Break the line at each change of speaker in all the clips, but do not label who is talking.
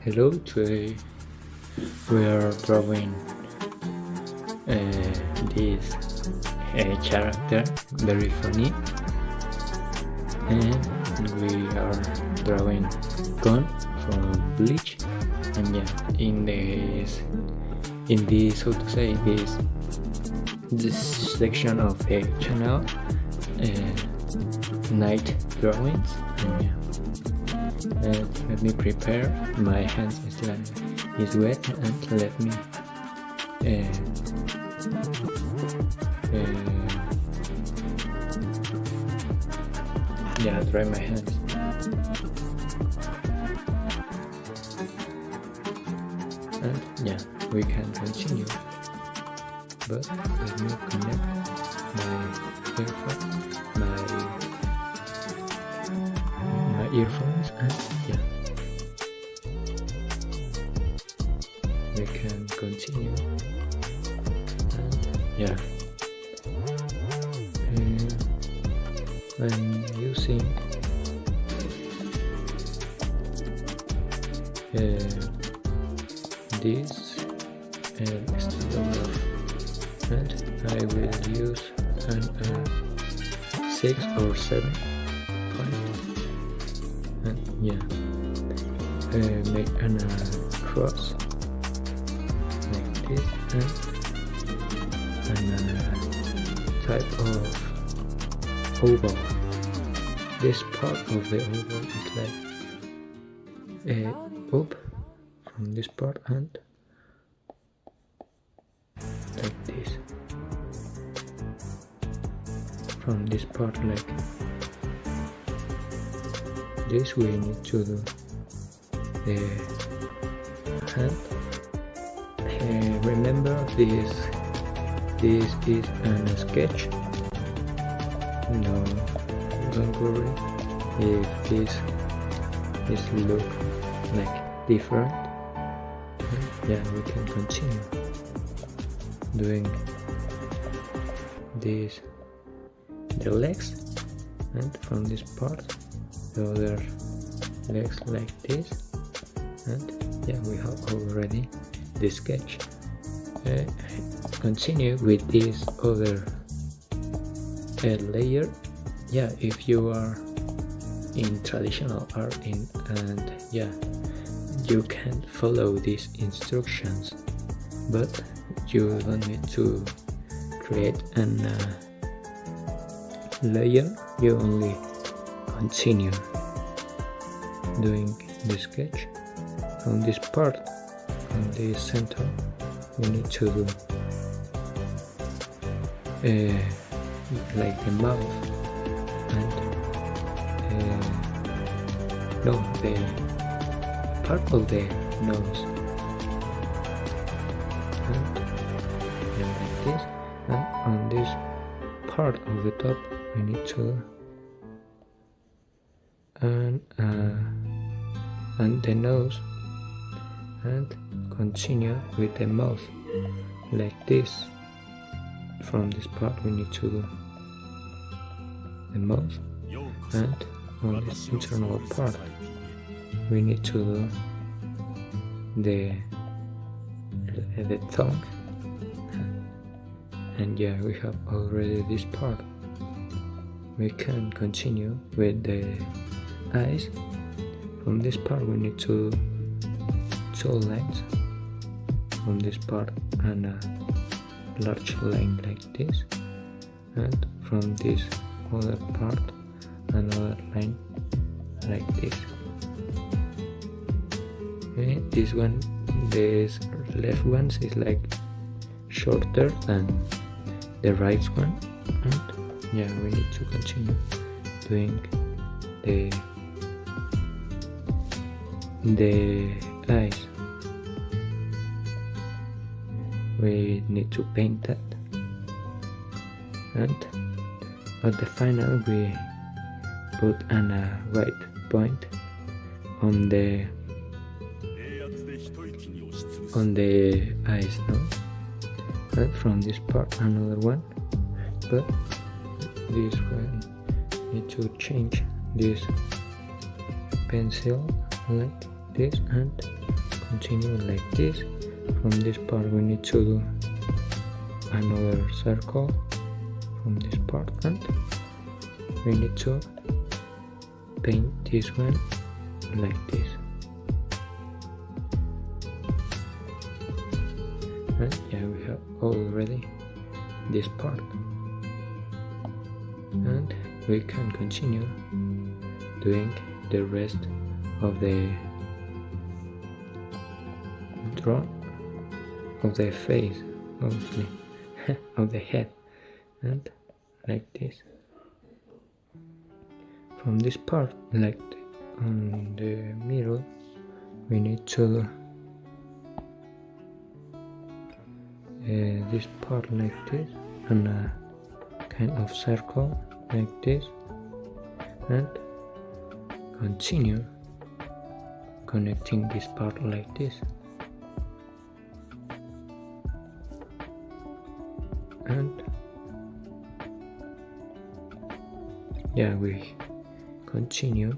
Hello, today we are drawing this character, very funny, and we are drawing Gon from Bleach. And yeah, in this how to say, this section of the channel, night drawings. And yeah, let me prepare. My hands is wet, and let me dry my hands. And yeah, we can continue, but let me connect my earphones, and yeah, we can continue. And yeah, I'm using this stylograph, and I will use an 6 or 7 point, and yeah, make a cross like this, and a type of oval. This part of the oval is like up from this part and like this. From this part like this, we need to do the hand. Remember, this is a sketch. No, don't worry if this look like different. Yeah, we can continue doing the legs, and from this part the other legs like this, and yeah, we have already the sketch. Continue with this other layer. Yeah, if you are in traditional art and yeah, you can follow these instructions, but you don't need to create an layer. You only continue doing the sketch. From this part, from the center, we need to do like the mouth, and no, the part of the nose, and like this, and on this part of the top we need to and the nose, and continue with the mouth like this. From this part we need to do the mouth, and on this internal part we need to do the tongue, and yeah, we have already this part. We can continue with the eyes. From this part we need to do 2 lines from this part, and a large line like this, and from this other part another line like this. Okay, this left one is like shorter than the right one, and yeah, we need to continue doing the eyes. We need to paint that, and at the final we put a white point on the eyes, no? And from this part another one, but this one need to change this pencil like this and continue like this. From this part we need to do another circle from this part, and we need to paint this one like this. And yeah, we have already this part, and we can continue doing the rest of the draw of the face, obviously, of the head, and like this. From this part, like on the middle, we need to this part like this, and a kind of circle like this, and continue connecting this part like this. And yeah, we continue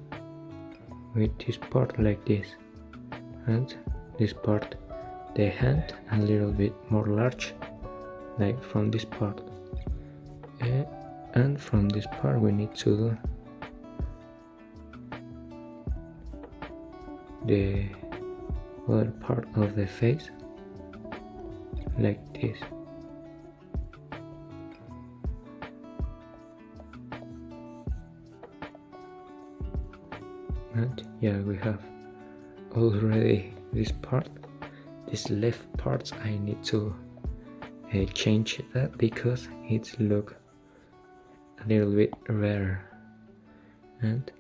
with this part like this, and this part, the hand a little bit more large, like from this part, and from this part we need to do the other part of the face like this. And yeah, we have already this part. This left part I need to change that because it look a little bit rare. And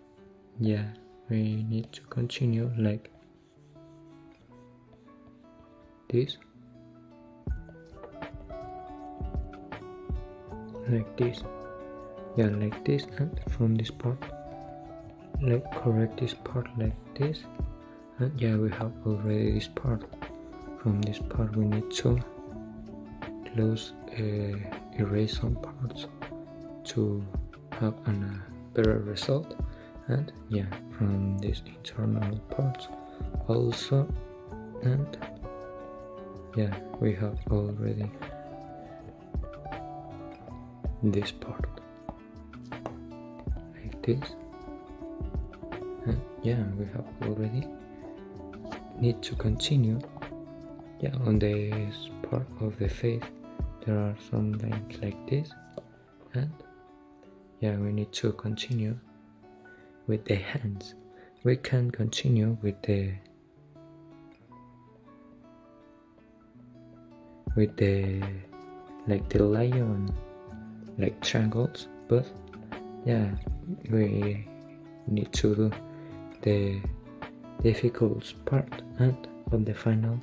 yeah, we need to continue like this, like this, yeah, like this, and from this part, like correct this part like this. And yeah, we have already this part. From this part we need to close, erase some parts to have a better result. And yeah, from this internal parts also. And yeah, we have already this part like this. And yeah, we have already need to continue. Yeah, on this part of the face there are some lines like this, and yeah, we need to continue with the hands. We can continue with the like the lion, like triangles, but yeah, we need to do the difficult part, and on the final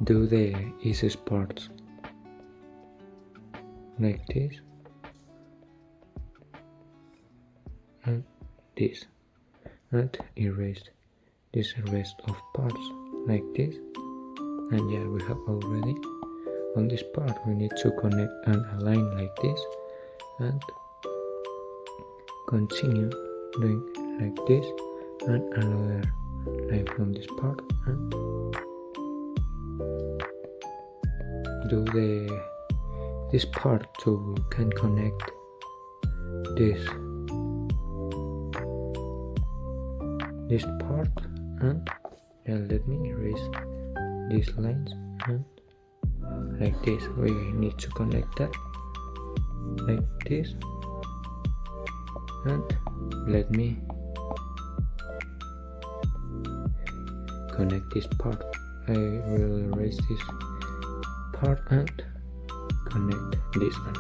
do the easiest parts like this and this, and erase this rest of parts like this. And yeah, we have already on this part we need to connect and align like this, and continue doing like this, and another line from this part, and do this part so we can connect this part. And yeah, let me erase these lines, and like this we need to connect that like this. And let me connect this part. I will erase this part and connect this one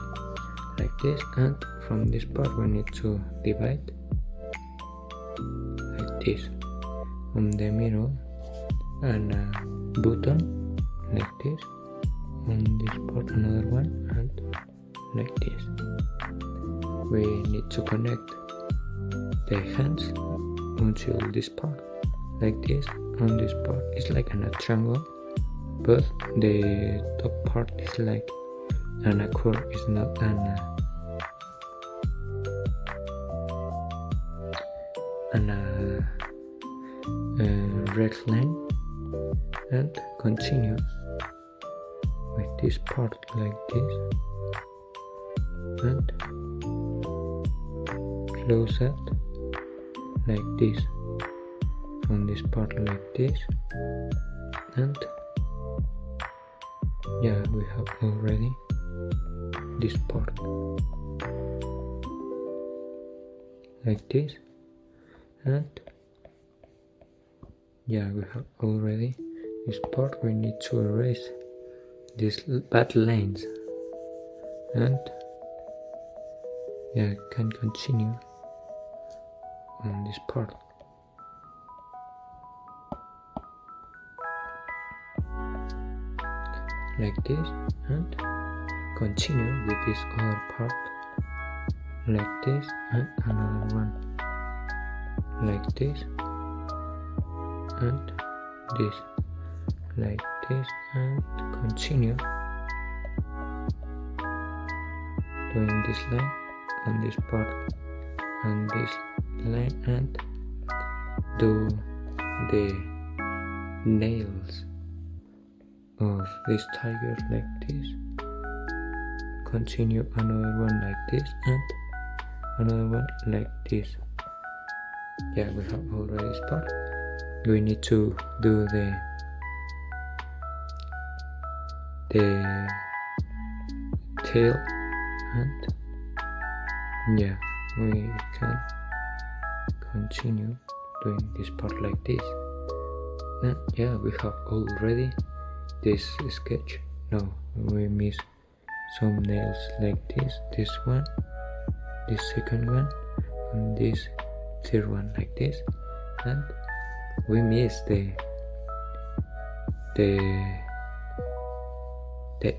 like this. And from this part we need to divide like this on the middle, and a button like this on this part, another one, and like this. We need to connect the hands until this part like this. On this part is like a triangle, but the top part is like an curve, is not an another red line and continue with this part like this and close it like this from this part like this, and yeah, we have already this part like this, and yeah, we have already this part. We need to erase these bad lines, and yeah, can continue on this part. Like this, and continue with this other part like this, and another one like this, and this like this, and continue doing this line on this part and this line, and do the nails of this tiger like this. Continue another one like this, and another one like this. Yeah, we have already this part. We need to do the tail, and yeah, we can continue doing this part like this. And yeah, we have already this sketch. No, we miss some nails like this one, this second one, and this third one like this, and we miss the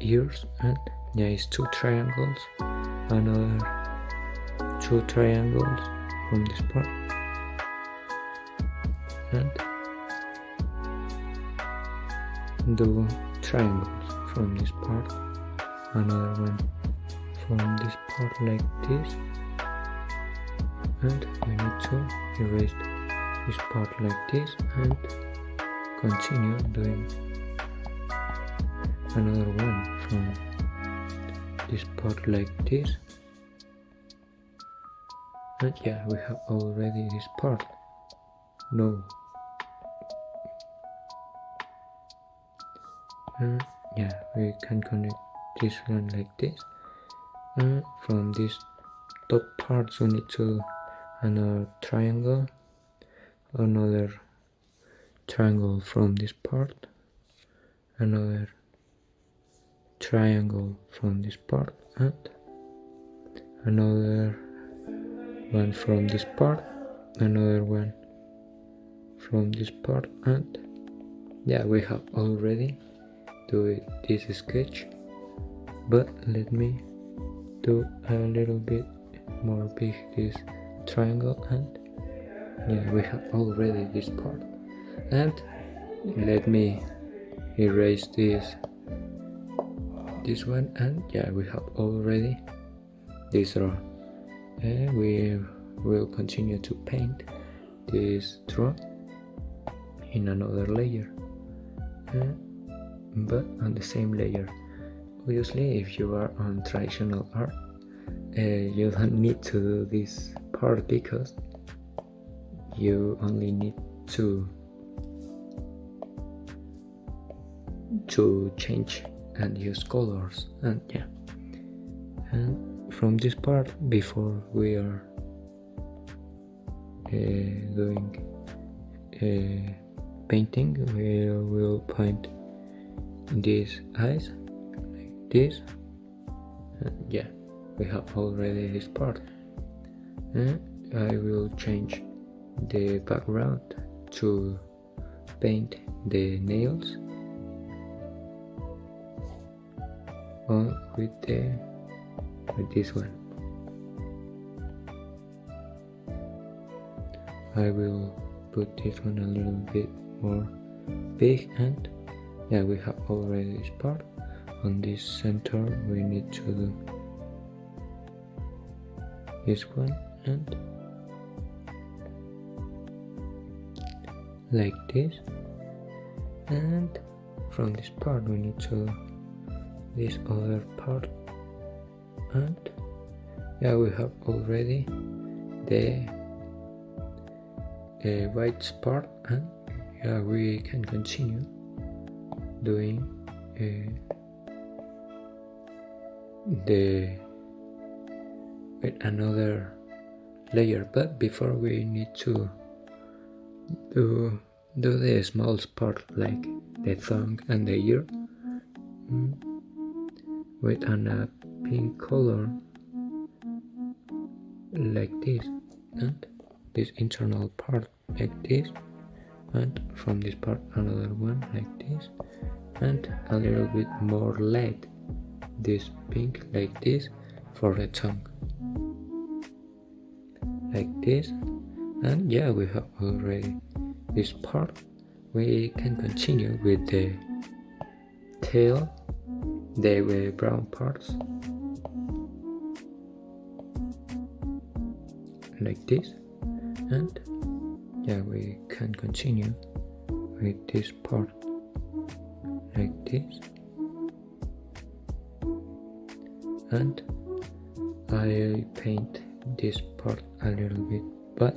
ears, and yeah, it's two triangles, another two triangles from this part, and do triangles from this part, another one from this part like this, and we need to erase this part like this and continue doing another one from this part like this, and yeah, we have already this part. No, yeah, we can connect this one like this, and from this top parts we need to another triangle, another triangle from this part, another triangle from this part, and another one from this part, another one from this part, and yeah, we have already do this sketch, but let me do a little bit more big this triangle, and yeah, we have already this part, and let me erase this one, and yeah, we have already this draw, and we will continue to paint this draw in another layer, but on the same layer. Obviously, if you are on traditional art, you don't need to do this part because you only need to change and use colors, and yeah, and from this part, before we are doing painting, we will paint these eyes like this, and yeah, we have already this part, and I will change the background to paint the nails on with this one. I will put this one a little bit more big, and yeah, we have already this part. On this center we need to do this one, and like this, and from this part we need to this other part, and yeah, we have already the white part, and yeah, we can continue doing with another layer. But before, we need to do the small part like the tongue and the ear with a pink color like this, and this internal part like this, and from this part another one like this, and a little bit more light, this pink like this for the tongue like this. And yeah, we have already this part. We can continue with the tail, the brown parts like this, and yeah, we can continue with this part like this. And I paint this part a little bit, but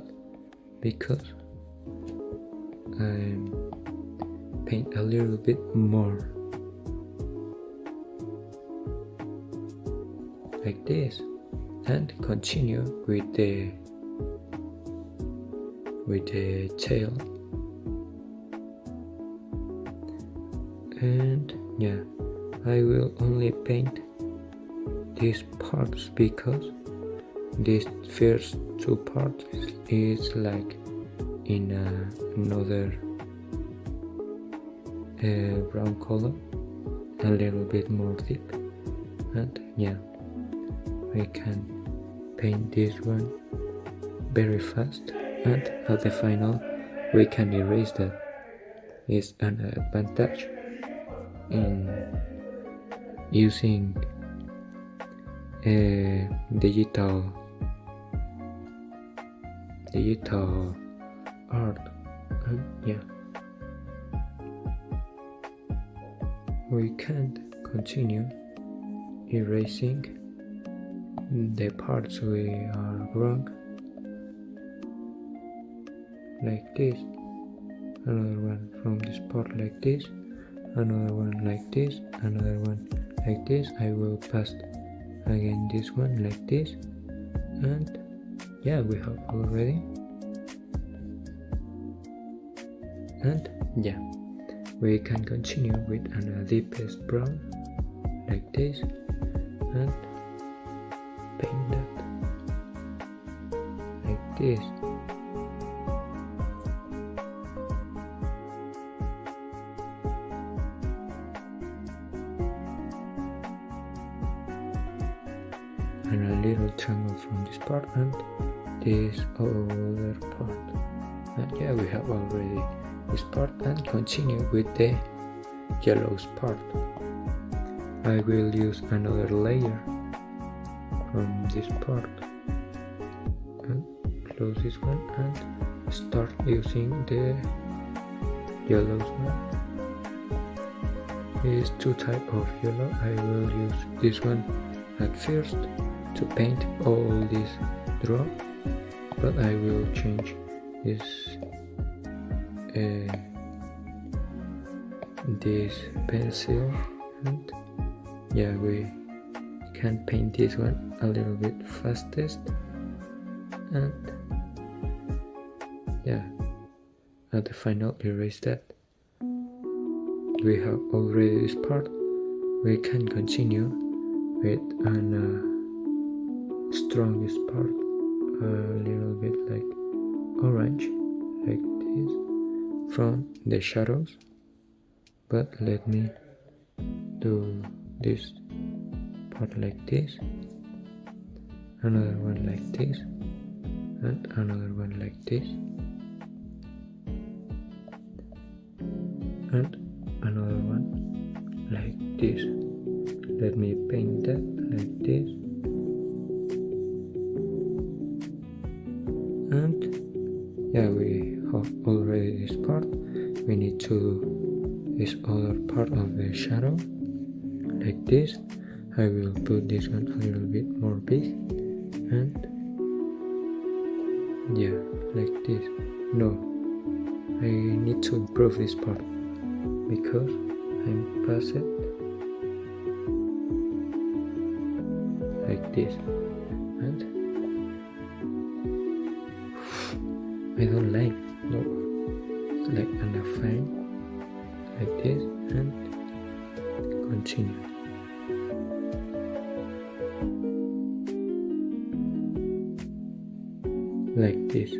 because I paint a little bit more like this, and continue with the tail. And yeah, I will only paint these parts because these first two parts is like in another brown color, a little bit more deep. And yeah, I can paint this one very fast, and at the final we can erase that. Is an advantage in using digital art. And yeah, we can continue erasing the parts we are wrong like this, another one from this part like this, another one like this, another one like this. I will pass again this one like this, and yeah, we have already. And yeah, we can continue with a deepest brown like this, and paint that like this. And a little triangle from this part and this other part. And yeah, we have already this part, and continue with the yellows part. I will use another layer from this part and close this one and start using the yellows one. There is two types of yellow. I will use this one at first to paint all this drop, but I will change this pencil, and yeah, we can paint this one a little bit fastest. And yeah, at the final erase that. We have already this part. We can continue with an strongest part, a little bit like orange like this from the shadows, but let me do this part like this, another one like this, and another one like this, and another one like this. Let me paint that like this, and yeah, we have already this part. We need to do this other part of the shadow like this. I will put this one a little bit more big, and yeah, like this. No, I need to improve this part because I'm past it like this, and I don't like, no, it's like enough fine like this, and continue. Like this.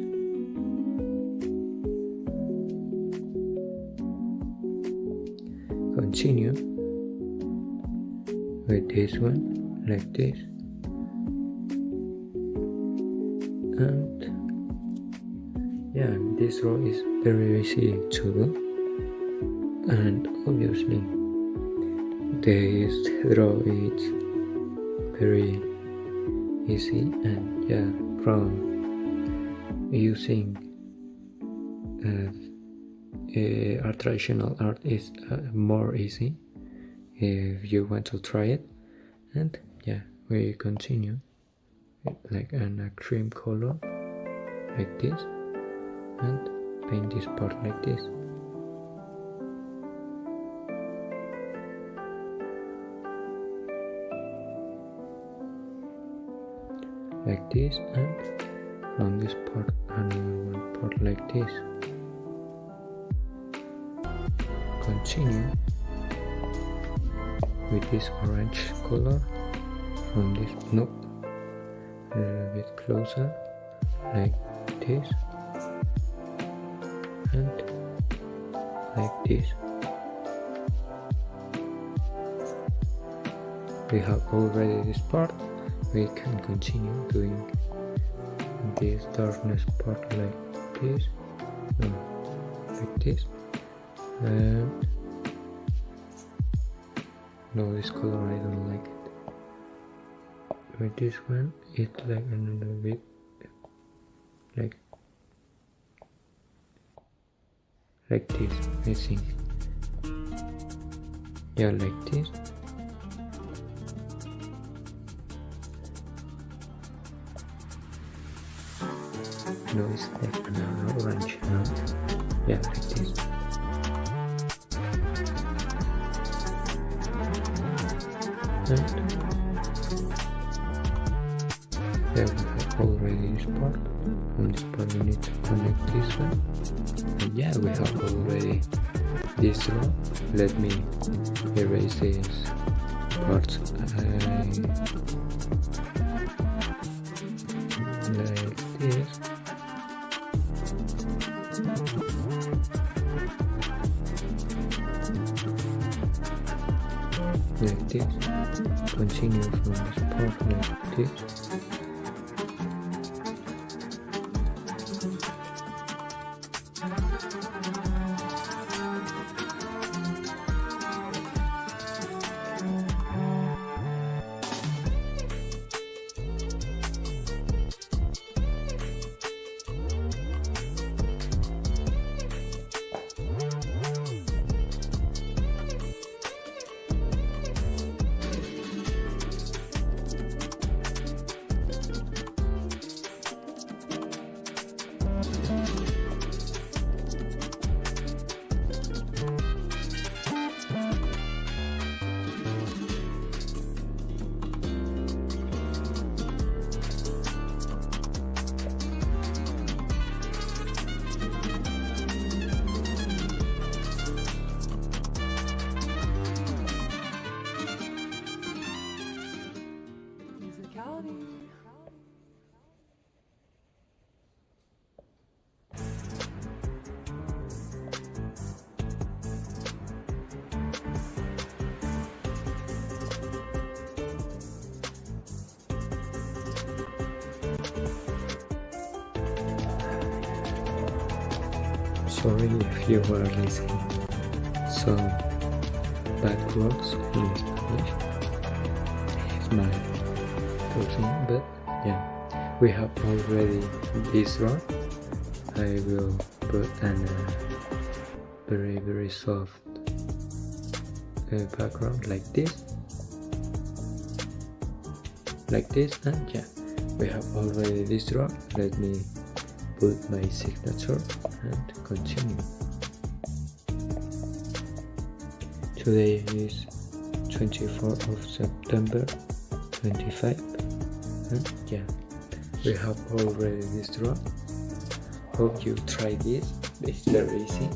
Continue with this one like this, and yeah, this row is very easy to do, and obviously this row is very easy, and yeah, from using art, traditional art is more easy if you want to try it. And yeah, we continue like a cream color like this, and paint this part like this. Like this, and from this part another one part like this. Continue with this orange color from this, no, a little bit closer like this, and like this. We have already this part. We can continue doing this darkness part like this, no, like this, and no, this color I don't like it. With this one it's like a little bit like this, I think. Yeah, like this. No, it's like an orange, no? Yeah, like this. And yeah, we have already this part. On this part we need to connect this one. And yeah, we have already this row. Let me erase these parts. Like this. Like this. Continue from this part like this. Sorry if you were listening some bad words in Spanish. It's my talking, but yeah, we have already this row, I will put an very soft background like this, and yeah, we have already this draw. Let me put my signature and continue. Today is 24th of September 25, and yeah, we have already this draw. Hope you try this. It's very easy.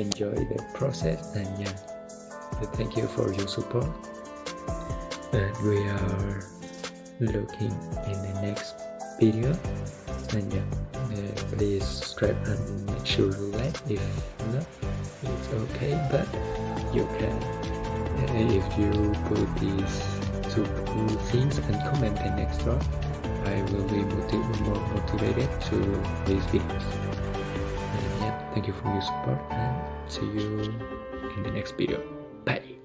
Enjoy the process, and yeah, thank you for your support. And we are looking in the next video, and yeah, please subscribe and make sure to like. If not, it's okay, but you can, if you put these two things and comment the next draw, I will be more motivated to these videos. And yeah, thank you for your support, and see you in the next video. Bye.